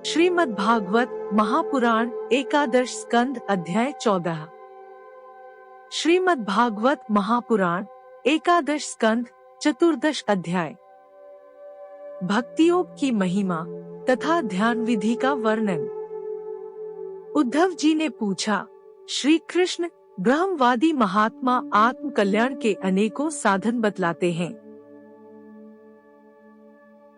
श्रीमद् भागवत महापुराण एकादश स्कंद अध्याय 14। श्रीमद् भागवत महापुराण एकादश स्कंद चतुर्दश अध्याय। भक्ति योग की महिमा तथा ध्यान विधि का वर्णन। उद्धव जी ने पूछा, श्री कृष्ण ब्रह्मवादी महात्मा आत्म कल्याण के अनेकों साधन बतलाते हैं।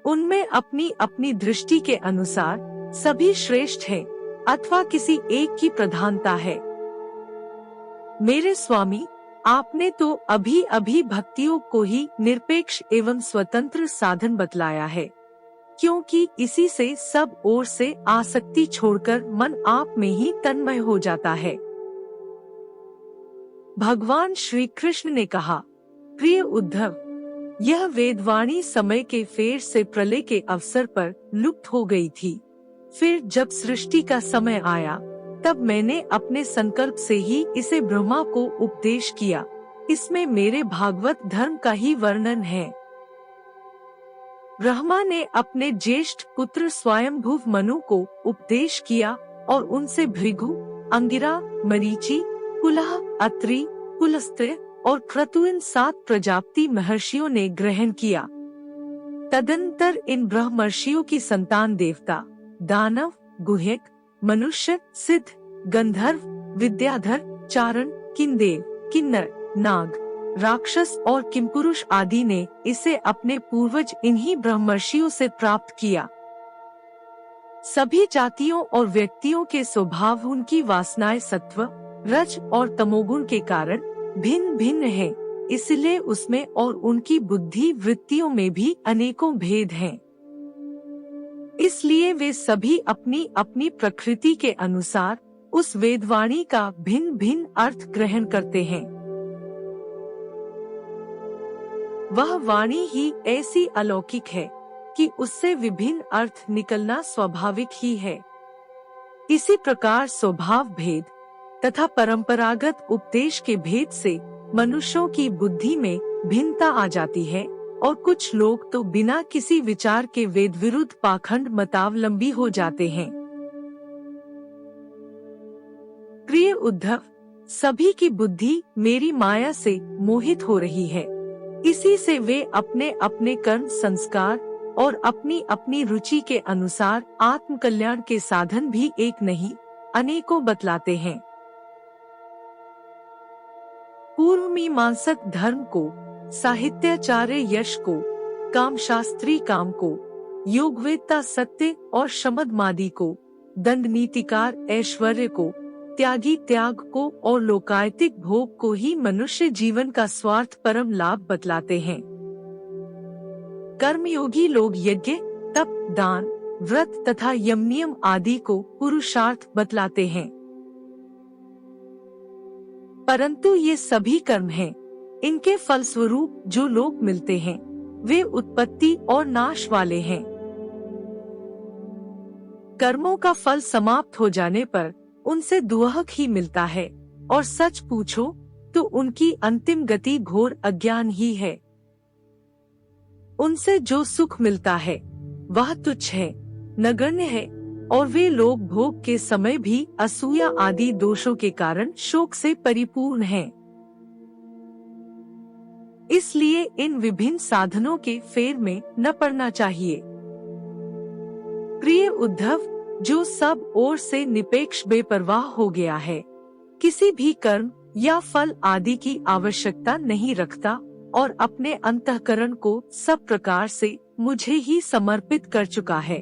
उनमें अपनी अपनी दृष्टि के अनुसार सभी श्रेष्ठ है अथवा किसी एक की प्रधानता है। मेरे स्वामी, आपने तो अभी अभी भक्तियों को ही निरपेक्ष एवं स्वतंत्र साधन बतलाया है, क्योंकि इसी से सब ओर से आसक्ति छोड़कर मन आप में ही तन्मय हो जाता है। भगवान श्री कृष्ण ने कहा, प्रिय उद्धव, यह वेदवाणी समय के फेर से प्रलय के अवसर पर लुप्त हो गई थी। फिर जब सृष्टि का समय आया, तब मैंने अपने संकल्प से ही इसे ब्रह्मा को उपदेश किया। इसमें मेरे भागवत धर्म का ही वर्णन है। ब्रह्मा ने अपने ज्येष्ठ पुत्र स्वयंभुव मनु को उपदेश किया और उनसे भृगु, अंगिरा, मरीचि, कुलह, अत्रि, पुलस्त्य और क्रतु इन 7 प्रजापति महर्षियों ने ग्रहण किया। तदंतर इन ब्रह्मर्षियों की संतान देवता, दानव, गुह्यक, मनुष्य, सिद्ध, गंधर्व, विद्याधर, चारण, किन्देव, किन्नर, नाग, राक्षस और किमपुरुष आदि ने इसे अपने पूर्वज इन्हीं ब्रह्मर्षियों से प्राप्त किया। सभी जातियों और व्यक्तियों के स्वभाव उनकी वासनाएं सत्व, रज और तमोगुण के कारण भिन्न भिन्न है, इसलिए उसमें और उनकी बुद्धि वृत्तियों में भी अनेकों भेद हैं। इसलिए वे सभी अपनी अपनी प्रकृति के अनुसार उस वेदवाणी का भिन्न भिन्न अर्थ ग्रहण करते हैं। वह वाणी ही ऐसी अलौकिक है कि उससे विभिन्न अर्थ निकलना स्वाभाविक ही है। इसी प्रकार स्वभाव भेद तथा परंपरागत उपदेश के भेद से मनुष्यों की बुद्धि में भिन्नता आ जाती है और कुछ लोग तो बिना किसी विचार के वेद विरुद्ध पाखंड मतावलंबी हो जाते हैं। प्रिय उद्धव, सभी की बुद्धि मेरी माया से मोहित हो रही है। इसी से वे अपने अपने कर्म संस्कार और अपनी अपनी रुचि के अनुसार आत्म कल्याण के साधन भी एक नहीं अनेकों बतलाते हैं। पूर्व मीमांसक धर्म को, साहित्याचार्य यश को, कामशास्त्री काम को, योगवेत्ता सत्य और शमदमादी को, दंड नीतिकार ऐश्वर्य को, त्यागी त्याग को और लोकायतिक भोग को ही मनुष्य जीवन का स्वार्थ परम लाभ बतलाते हैं। कर्मयोगी लोग यज्ञ, तप, दान, व्रत तथा यमनियम आदि को पुरुषार्थ बतलाते हैं। परंतु ये सभी कर्म हैं। इनके फलस्वरूप जो लोग मिलते हैं वे उत्पत्ति और नाश वाले हैं। कर्मों का फल समाप्त हो जाने पर उनसे दुहक ही मिलता है और सच पूछो तो उनकी अंतिम गति घोर अज्ञान ही है। उनसे जो सुख मिलता है वह तुच्छ है, नगण्य है और वे लोग भोग के समय भी असूया आदि दोषों के कारण शोक से परिपूर्ण हैं। इसलिए इन विभिन्न साधनों के फेर में न पड़ना चाहिए। प्रिय उद्धव, जो सब ओर से निपेक्ष बेपरवाह हो गया है, किसी भी कर्म या फल आदि की आवश्यकता नहीं रखता और अपने अंतःकरण को सब प्रकार से मुझे ही समर्पित कर चुका है,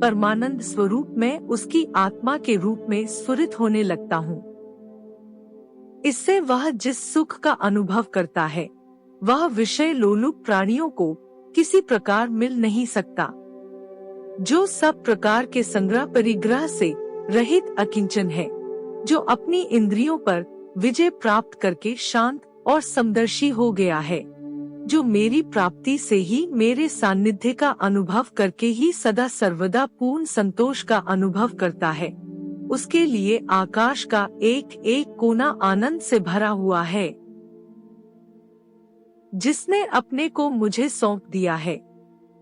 परमानंद स्वरूप में उसकी आत्मा के रूप में स्फुरित होने लगता हूँ। इससे वह जिस सुख का अनुभव करता है वह विषय लोलुप प्राणियों को किसी प्रकार मिल नहीं सकता। जो सब प्रकार के संग्रह परिग्रह से रहित अकिंचन है, जो अपनी इंद्रियों पर विजय प्राप्त करके शांत और समदर्शी हो गया है, जो मेरी प्राप्ति से ही मेरे सानिध्य का अनुभव करके ही सदा सर्वदा पूर्ण संतोष का अनुभव करता है, उसके लिए आकाश का एक एक कोना आनंद से भरा हुआ है। जिसने अपने को मुझे सौंप दिया है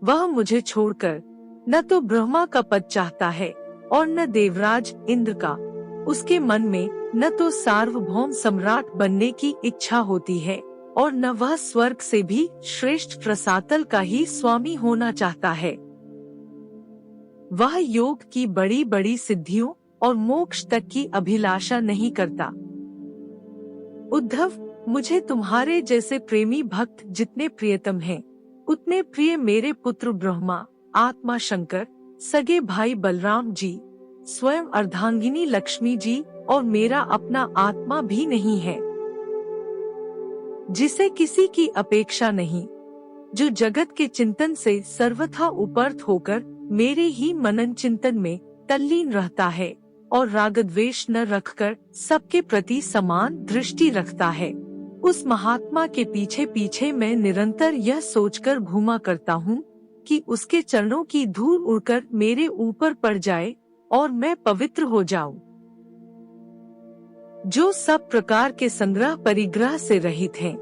वह मुझे छोड़कर न तो ब्रह्मा का पद चाहता है और न देवराज इंद्र का। उसके मन में न तो सार्वभौम सम्राट बनने की इच्छा होती है और न वह स्वर्ग से भी श्रेष्ठ रसातल का ही स्वामी होना चाहता है। वह योग की बड़ी बड़ी सिद्धियों और मोक्ष तक की अभिलाषा नहीं करता। उद्धव, मुझे तुम्हारे जैसे प्रेमी भक्त जितने प्रियतम हैं, उतने प्रिय मेरे पुत्र ब्रह्मा, आत्मा शंकर, सगे भाई बलराम जी, स्वयं अर्धांगिनी लक्ष्मी जी और मेरा अपना आत्मा भी नहीं है, जिसे किसी की अपेक्षा नहीं, जो जगत के चिंतन से सर्वथा उपरत होकर मेरे ही मनन चिंतन में तल्लीन रहता है और रागद्वेष न रखकर सबके प्रति समान दृष्टि रखता है। उस महात्मा के पीछे पीछे मैं निरंतर यह सोचकर घूमा करता हूँ कि उसके चरणों की धूल उड़कर मेरे ऊपर पड़ जाए और मैं पवित्र हो जाऊं, जो सब प्रकार के संग्रह परिग्रह से रहित हैं,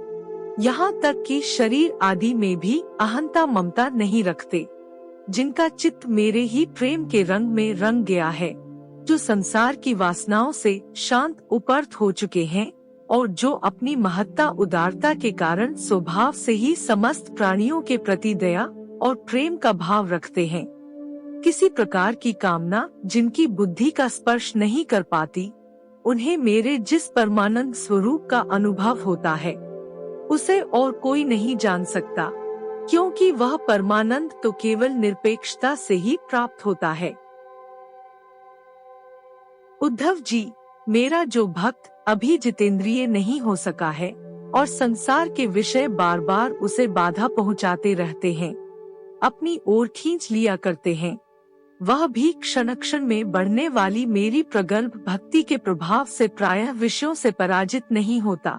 यहाँ तक कि शरीर आदि में भी अहंता ममता नहीं रखते, जिनका चित्त मेरे ही प्रेम के रंग में रंग गया है, जो संसार की वासनाओं से शांत उपरत हो चुके हैं और जो अपनी महत्ता उदारता के कारण स्वभाव से ही समस्त प्राणियों के प्रति दया और प्रेम का भाव रखते हैं। किसी प्रकार की कामना जिनकी बुद्धि का स्पर्श नहीं कर पाती, उन्हें मेरे जिस परमानंद स्वरूप का अनुभव होता है, उसे और कोई नहीं जान सकता, क्योंकि वह परमानंद तो केवल निरपेक्षता से ही प्राप्त होता है। उद्धव जी, मेरा जो भक्त अभी जितेंद्रिय नहीं हो सका है और संसार के विषय बार बार उसे बाधा पहुंचाते रहते हैं, अपनी ओर खींच लिया करते हैं, वह भी क्षण क्षण में बढ़ने वाली मेरी प्रगल्भ भक्ति के प्रभाव से प्रायः विषयों से पराजित नहीं होता।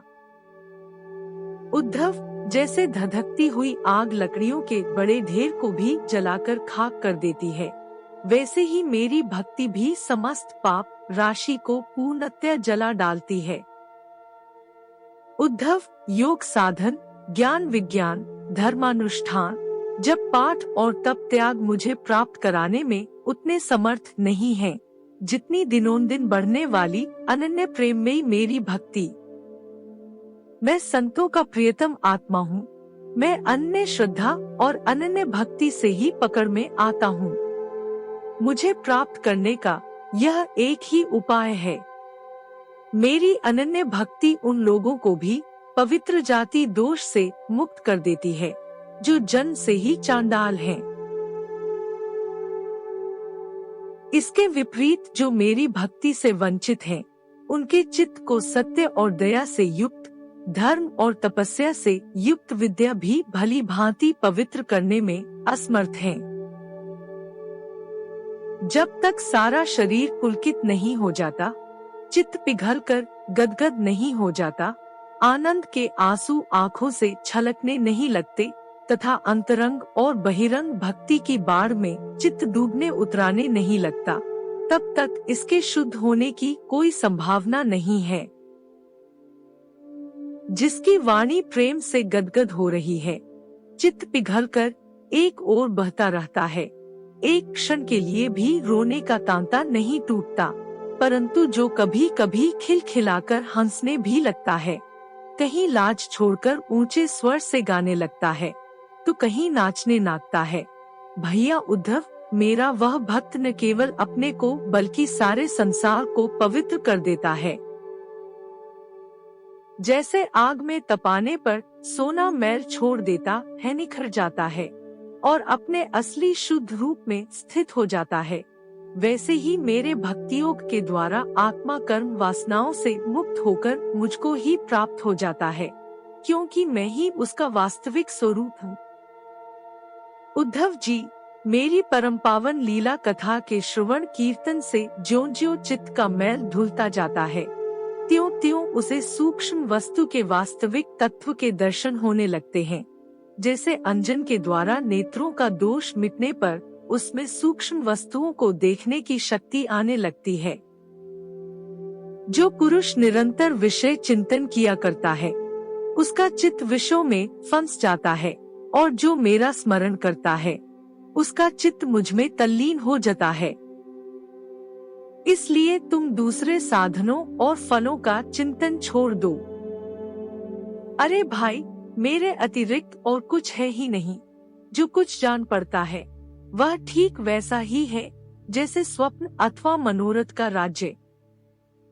उद्धव, जैसे धधकती हुई आग लकड़ियों के बड़े ढेर को भी जलाकर खाक कर देती है, वैसे ही मेरी भक्ति भी समस्त पाप राशि को पूर्णतः जला डालती है। उद्धव, योग साधन, ज्ञान विज्ञान, धर्मानुष्ठान, जब पाठ और तप त्याग मुझे प्राप्त कराने में उतने समर्थ नहीं हैं, जितनी दिनोंदिन बढ़ने वाली अनन्य प्रेम में मेरी भक्ति। मैं संतों का प्रियतम आत्मा हूँ, मैं अनन्य श्रद्धा और अनन्य भक्ति से ही पकड़ में आता हूँ। मुझे प्राप्त करने का यह एक ही उपाय है। मेरी अनन्य भक्ति उन लोगों को भी पवित्र जाति दोष से मुक्त कर देती है, जो जन्म से ही चांडाल हैं। इसके विपरीत जो मेरी भक्ति से वंचित हैं, उनके चित्त को सत्य और दया से युक्त, धर्म और तपस्या से युक्त विद्या भी भली भांति पवित्र करने में असमर्थ हैं। जब तक सारा शरीर पुलकित नहीं हो जाता, चित्त पिघलकर गदगद नहीं हो जाता, आनंद के आंसू आँखों से छलकने नहीं लगते तथा अंतरंग और बहिरंग भक्ति की बाढ़ में चित्त डूबने उतराने नहीं लगता, तब तक इसके शुद्ध होने की कोई संभावना नहीं है। जिसकी वाणी प्रेम से गदगद हो रही है, चित्त पिघलकर एक ओर बहता रहता है, एक क्षण के लिए भी रोने का तांता नहीं टूटता, परंतु जो कभी कभी खिलखिलाकर हंसने भी लगता है, कहीं लाज छोड़कर ऊंचे स्वर से गाने लगता है, तो कहीं नाचने नाचता है। भैया उद्धव, मेरा वह भक्त न केवल अपने को बल्कि सारे संसार को पवित्र कर देता है। जैसे आग में तपाने पर सोना मैल छोड़ देता है, निखर जाता है और अपने असली शुद्ध रूप में स्थित हो जाता है, वैसे ही मेरे भक्ति योग के द्वारा आत्मा कर्म वासनाओं से मुक्त होकर मुझको ही प्राप्त हो जाता है, क्योंकि मैं ही उसका वास्तविक स्वरूप हूँ। उद्धव जी, मेरी परम पावन लीला कथा के श्रवण कीर्तन से ज्यों-ज्यों चित्त का मैल धुलता जाता है, त्यों-त्यों उसे सूक्ष्म वस्तु के वास्तविक तत्व के दर्शन होने लगते हैं। जैसे अंजन के द्वारा नेत्रों का दोष मिटने पर उसमें सूक्ष्म वस्तुओं को देखने की शक्ति आने लगती है। जो पुरुष निरंतर विषय चिंतन किया करता है, उसका चित्त विषयों में फंस जाता है, और जो मेरा स्मरण करता है, उसका चित्त मुझ में तल्लीन हो जाता है। इसलिए तुम दूसरे साधनों और फलों का चिंतन छोड़ दो। अरे भाई, मेरे अतिरिक्त और कुछ है ही नहीं। जो कुछ जान पड़ता है वह ठीक वैसा ही है जैसे स्वप्न अथवा मनोरथ का राज्य।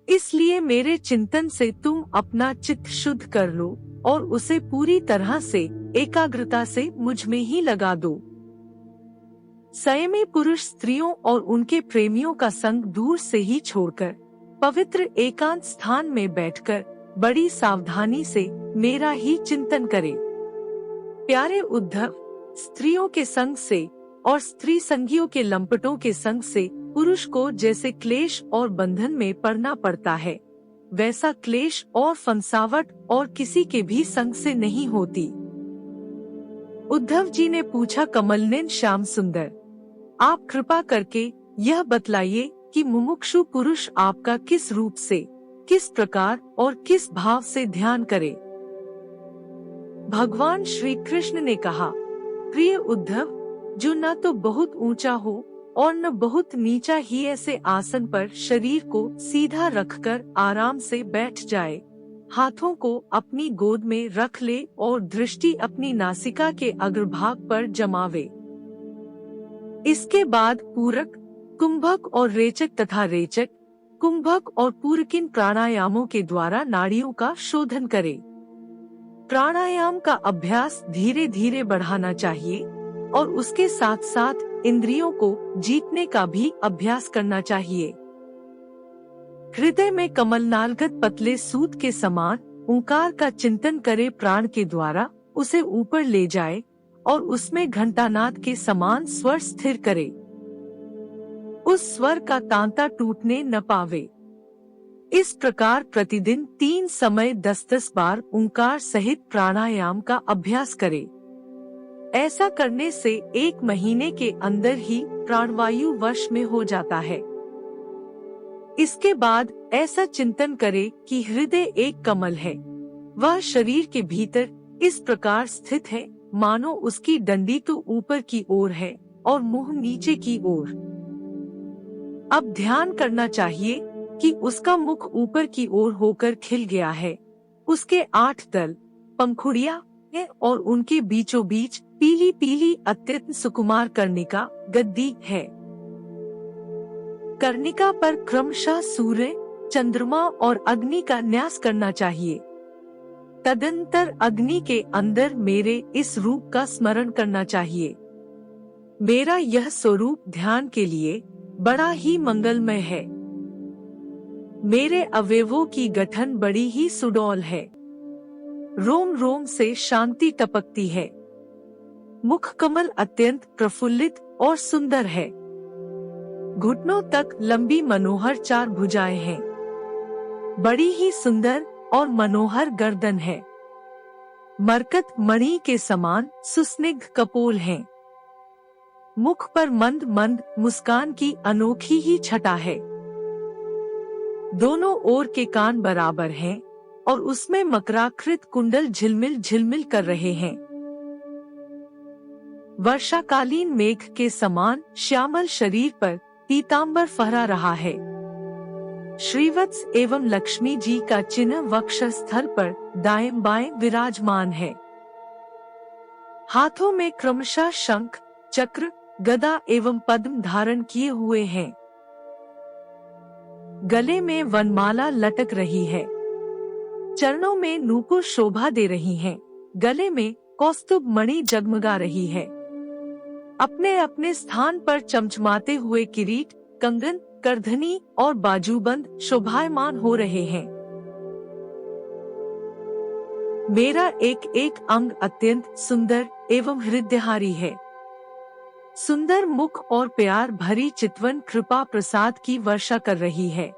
इसलिए मेरे चिंतन से तुम अपना चित्त शुद्ध कर लो और उसे पूरी तरह से एकाग्रता से मुझ में ही लगा दो। संयमी पुरुष स्त्रियों और उनके प्रेमियों का संग दूर से ही छोड़कर पवित्र एकांत स्थान में बैठकर बड़ी सावधानी से मेरा ही चिंतन करे। प्यारे उद्धव, स्त्रियों के संग से और स्त्री संगियों के लंपटों के संग से पुरुष को जैसे क्लेश और बंधन में पड़ना पड़ता है, वैसा क्लेश और फंसावट और किसी के भी संग से नहीं होती। उद्धव जी ने पूछा, कमलनयन श्याम सुंदर, आप कृपा करके यह बतलाइए कि मुमुक्षु पुरुष आपका किस रूप से, किस प्रकार और किस भाव से ध्यान करे। भगवान श्री कृष्ण ने कहा, प्रिय उद्धव, जो न तो बहुत ऊंचा हो और न बहुत नीचा ही ऐसे आसन पर शरीर को सीधा रखकर आराम से बैठ जाए, हाथों को अपनी गोद में रख ले और दृष्टि अपनी नासिका के अग्रभाग पर जमावे। इसके बाद पूरक, कुंभक और रेचक तथा रेचक, कुंभक और पूरकिन प्राणायामों के द्वारा नाड़ियों का शोधन करे। प्राणायाम का अभ्यास धीरे धीरे बढ़ाना चाहिए और उसके साथ साथ इंद्रियों को जीतने का भी अभ्यास करना चाहिए। हृदय में कमलनालगत पतले सूत के समान ओंकार का चिंतन करे, प्राण के द्वारा उसे ऊपर ले जाए और उसमें घंटानाद के समान स्वर स्थिर करे। उस स्वर का तांता टूटने न पावे। इस प्रकार प्रतिदिन 3 समय 10-10 बार ओंकार सहित प्राणायाम का अभ्यास करे। ऐसा करने से 1 महीने के अंदर ही प्राणवायु वश में हो जाता है। इसके बाद ऐसा चिंतन करे कि हृदय एक कमल है, वह शरीर के भीतर इस प्रकार स्थित है मानो उसकी डंडी तो ऊपर की ओर है और मुंह नीचे की ओर। अब ध्यान करना चाहिए कि उसका मुख ऊपर की ओर होकर खिल गया है, उसके 8 दल पंखुड़ियां हैं और उनके बीचों बीच पीली पीली अत्यंत सुकुमार कर्णिका गद्दी है। कर्णिका पर क्रमशः सूर्य, चंद्रमा और अग्नि का न्यास करना चाहिए। तदंतर अग्नि के अंदर मेरे इस रूप का स्मरण करना चाहिए। मेरा यह स्वरूप ध्यान के लिए बड़ा ही मंगलमय है। मेरे अवयवों की गठन बड़ी ही सुडौल है। रोम रोम से शांति टपकती है। मुख कमल अत्यंत प्रफुल्लित और सुंदर है। घुटनों तक लंबी मनोहर 4 भुजाएं हैं। बड़ी ही सुंदर और मनोहर गर्दन है। मरकत मणि के समान सुस्निग्ध कपोल हैं। मुख पर मंद मंद मुस्कान की अनोखी ही छटा है। दोनों ओर के कान बराबर हैं और उसमें मकराकृत कुंडल झिलमिल झिलमिल कर रहे हैं। वर्षाकालीन मेघ के समान श्यामल शरीर पर पीतांबर फहरा रहा है। श्रीवत्स एवं लक्ष्मी जी का चिन्ह वक्षस्थल पर दाएं बाएं विराजमान है। हाथों में क्रमशः शंख, चक्र, गदा एवं पद्म धारण किए हुए हैं। गले में वनमाला लटक रही है। चरणों में नूपुर शोभा दे रही हैं। गले में कौस्तुभ मणि जगमगा रही है। अपने अपने स्थान पर चमचमाते हुए किरीट, कंगन, करधनी और बाजूबंद शोभायमान हो रहे हैं। मेरा एक एक अंग अत्यंत सुंदर एवं हृदयहारी है। सुंदर मुख और प्यार भरी चितवन कृपा प्रसाद की वर्षा कर रही है।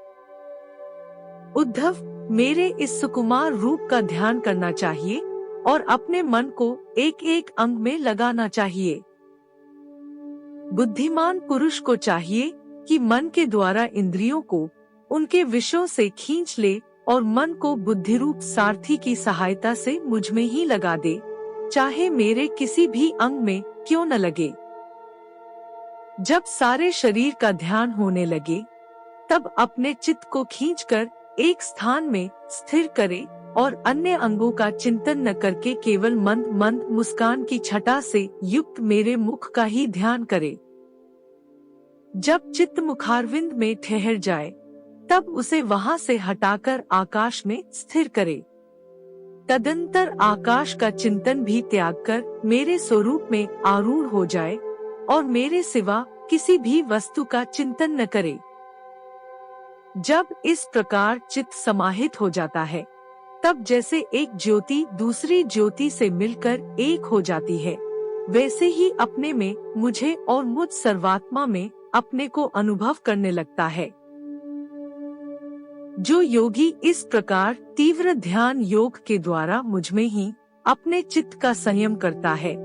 उद्धव, मेरे इस सुकुमार रूप का ध्यान करना चाहिए और अपने मन को एक एक अंग में लगाना चाहिए। बुद्धिमान पुरुष को चाहिए कि मन के द्वारा इंद्रियों को उनके विषयों से खींच ले और मन को बुद्धि रूप सारथी की सहायता से मुझ में ही लगा दे, चाहे मेरे किसी भी अंग में क्यों न लगे। जब सारे शरीर का ध्यान होने लगे, तब अपने चित्त को खींचकर एक स्थान में स्थिर करे और अन्य अंगों का चिंतन न करके केवल मंद मंद मुस्कान की छटा से युक्त मेरे मुख का ही ध्यान करे। जब चित्त मुखारविंद में ठहर जाए तब उसे वहां से हटाकर आकाश में स्थिर करे। तदंतर आकाश का चिंतन भी त्याग कर मेरे स्वरूप में आरूढ़ हो जाए और मेरे सिवा किसी भी वस्तु का चिंतन न करे। जब इस प्रकार चित्त समाहित हो जाता है तब जैसे एक ज्योति दूसरी ज्योति से मिलकर एक हो जाती है, वैसे ही अपने में मुझे और मुझ सर्वात्मा में अपने को अनुभव करने लगता है। जो योगी इस प्रकार तीव्र ध्यान योग के द्वारा मुझ में ही अपने चित्त का संयम करता है,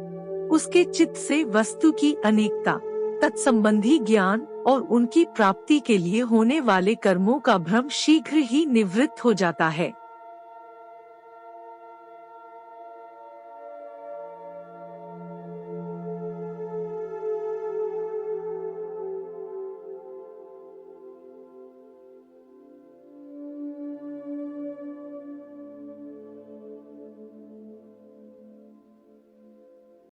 उसके चित्त से वस्तु की अनेकता, तत्संबंधी ज्ञान और उनकी प्राप्ति के लिए होने वाले कर्मों का भ्रम शीघ्र ही निवृत्त हो जाता है।